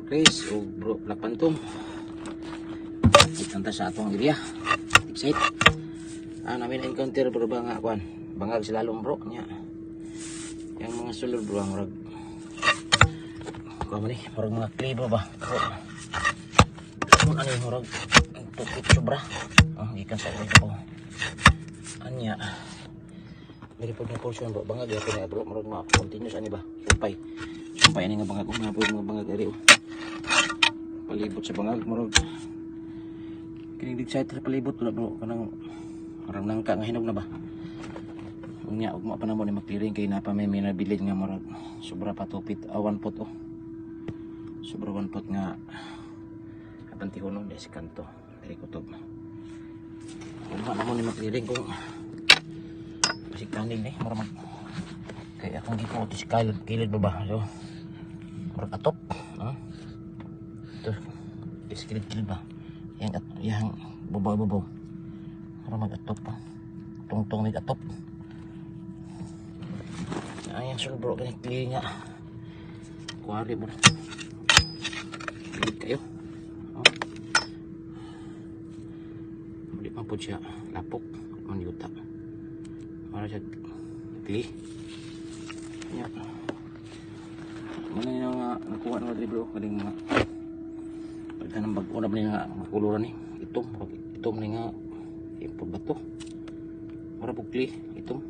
Chris o bro Lapantom. Itanta sa atong area. Excited. Namin encounter bro ba nga kuan. Bangag sila lalong bro nya. Yang mga sulod bro ang murag. Kuha mo ni, murag mga clay bro ba. Bro. Ano ni murag tukit sobra. Gikan sa ito ko. Anya. May po na portion bro. Bangag ya na bro. Murag mga continuous ani ba. Sumpay. Sumpay ani nga bangag nga po mga bangag ari. Palibot sa bangag murag. Kinig side sa palibot wala bro kanang parang nangka nga hinog na ba. Unya ugma pa namo ni makliring kay napa may nabilid nga murag sobra pa tupit 1 pot oh. Sobra 1 pot nga apantihon des kanto diri kutob. Ugma namo ni makliring kung basig tanig ni murag kay akong gipuot sa kilid ba ba. So murag atop ito kilid ba yang babaw para mag-atop pa tungtong nag-atop ayan sul bro kaya clear nga kuwari bro clear kayo muli pa po siya lapok manuta para siya clear yan muna nyo nga nakuha na bro kaling mga pagka ng bago na ba nga makuluran ni itom ni nga impod ba to para bukli itom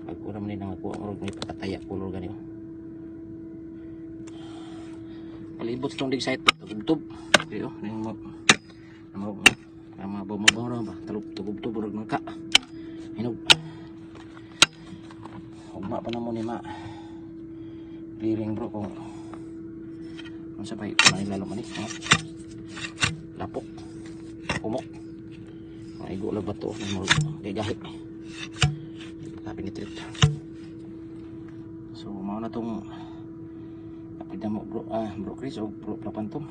bago na man nga kuha marag may pakataya kulor ganyo palibot itong dig site tugub-tub pero mabaw na ba tugub-tub marag nangka hinog ugma pa na mo ni ma clearing bro kung sa pay lalo man lapok umok maigo lang ba ito kay gahit kapin ni trip so mao na itong kapida mo bro Chris o bro Lapantom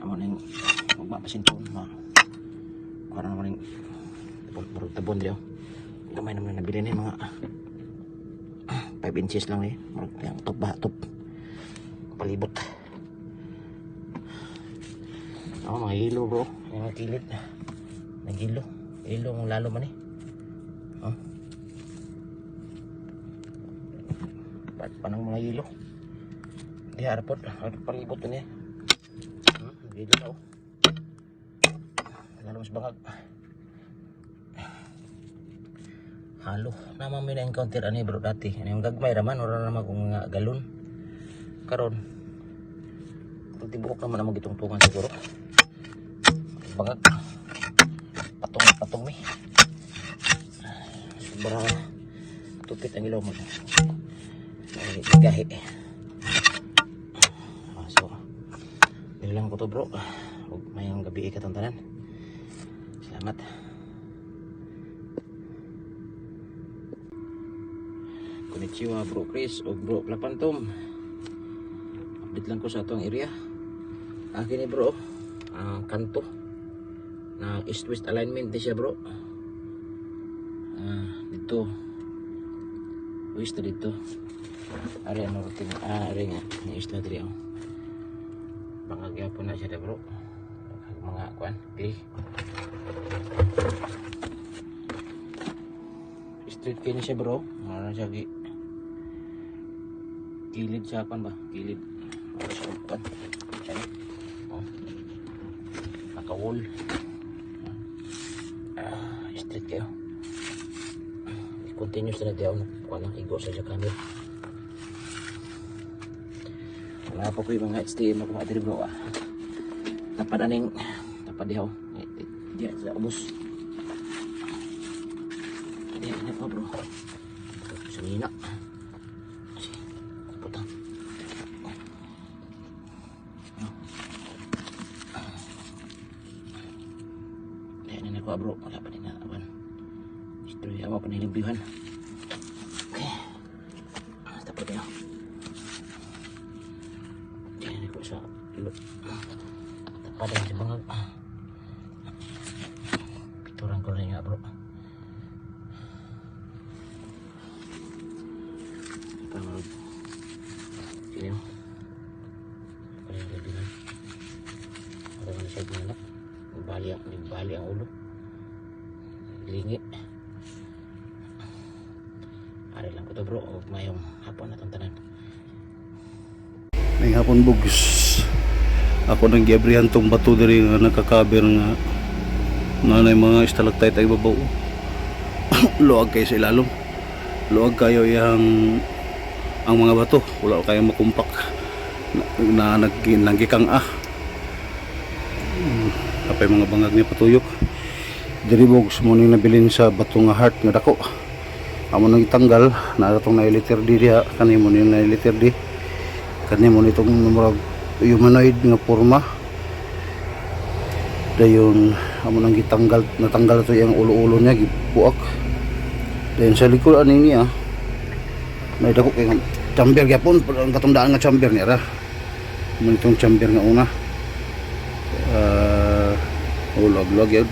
amo na yung magpapasinton para naman yung tabon diyo gamay naman na nabili na yung mga 5 inches lang yung top ba top palibot mga hilo bro mga kilid nagilo hilo mong lalo man panang mga hilo di harapot palibot niya hilo na lalo mas bangag halo naman may na-encounter ani bro dati yung gagmay raman wala naman kung nga galon karon tibok naman ang magitungtungan siguro bangag patong mi sobra tupit ang ilaw mo gahi so nilang ko to bro mayang gabi ikatantanan salamat konnichiwa bro Chris o bro Lapantom update lang ko sa atong area akin ni bro kanto na east-west alignment din siya bro dito west na dito ari ano routine ari nga yung isla dito bangagya po na siya bro mga kuan okay street kini siya bro mara siya kilid siya kuan ba kilid mara siya kuan naka-wall street kayo continuous na diyaw wala igo sa camera wala pa ko yung mga HTML ako matiri bro tapad aning tapad diyaw diya sa ubos diya na pa bro sa nina putang ko bro wala pa din na awan history awa pa nilibyuhan okay tapos na diyan ko sa ilo tapadan sa bangag picturean ko rin nga bro pangag sino bali ang ulo. Lingi. Ari lang ko to bro, og mayong hapon na itong tanan. May hapon bugs. Ako nang giabrihan tong bato diri nga nagkakaber nga nanay mga stalactite ay babaw. Luag kayo sa ilalom. Luag kayo yang ang mga bato. Wala kayo makumpak na nagikang apay mga bangag ni patuyok. Diri bugs mo ning nabilin sa bato nga heart nga dako. Amo nang itanggal na atong nailiter di diha kanimo ni nailiter di. Kanimo nitong murag humanoid nga porma. Dayon amo nang gitanggal, natanggal to yung ulo-ulo niya gibuak. Dayon sa likod ani niya may dako kay chamber gyapon, ang katungdaan nga chamber niya ra. Mo itong chamber nga una. Ulag-lag yun.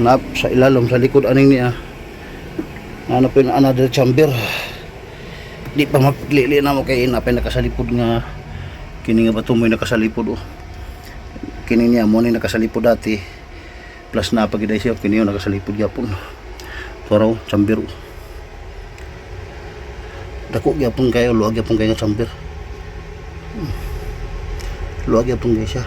Nap sa ilalom sa likod ani niya. Hanapin another chamber. Di pa maglili na mo kay napay nakasalipod nga kini nga bato mo nakasalipod kini niya mo ni nakasalipod dati plus na pagiday siya kini yung nakasalipod gyapon. Toro chamber. Dako gyapon kayo, luag gyapon kayo nga chamber. Luag gyapon kayo siya.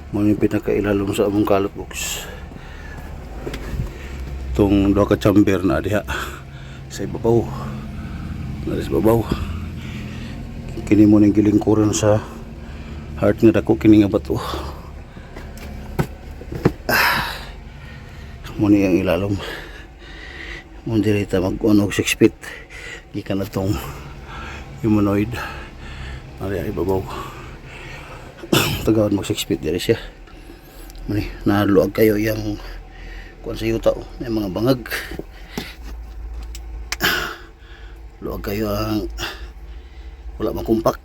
Mo ni pinakailalom sa among kalot box. Itong duha ka chamber na diha sa ibabaw. Na sa ibabaw. Kini mo ning gilingkuran sa heart nga dako kini nga bato. Mo ni ang ilalom. Mo direta mag-unog 6 feet. Gikan na tong humanoid. Ari ang ibabaw. Tagawan mag 6 feet diri siya. Mani naluag kayo yang kuan sa yuta may mga bangag. Luag kayo ang wala makumpak.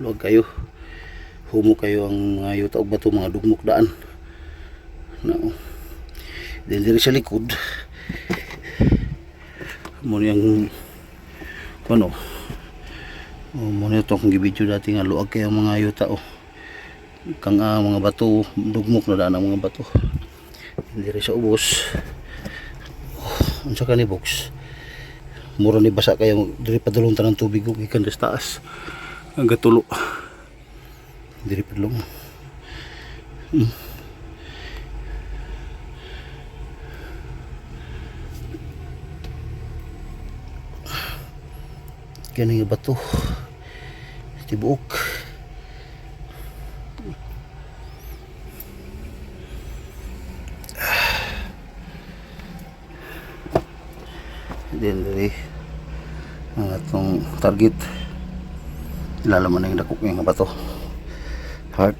Luag kayo. Humo kayo ang mga yuta og bato, mga dugmok daan. No. Then diri sa likod mo niyang ano mo niyo itong gibidyo dati nga luag kayo mga yuta kang mga bato dugmok na daan ang mga bato diri sa ubos. Unsa ka ni box mura ni basa kayo diri padulong tanang tubig ug gikan sa taas hanggang tulo diri padulong. Kani nga bato tibuok. Then dari ang atong target ilalaman na yung dakok nga bato heart.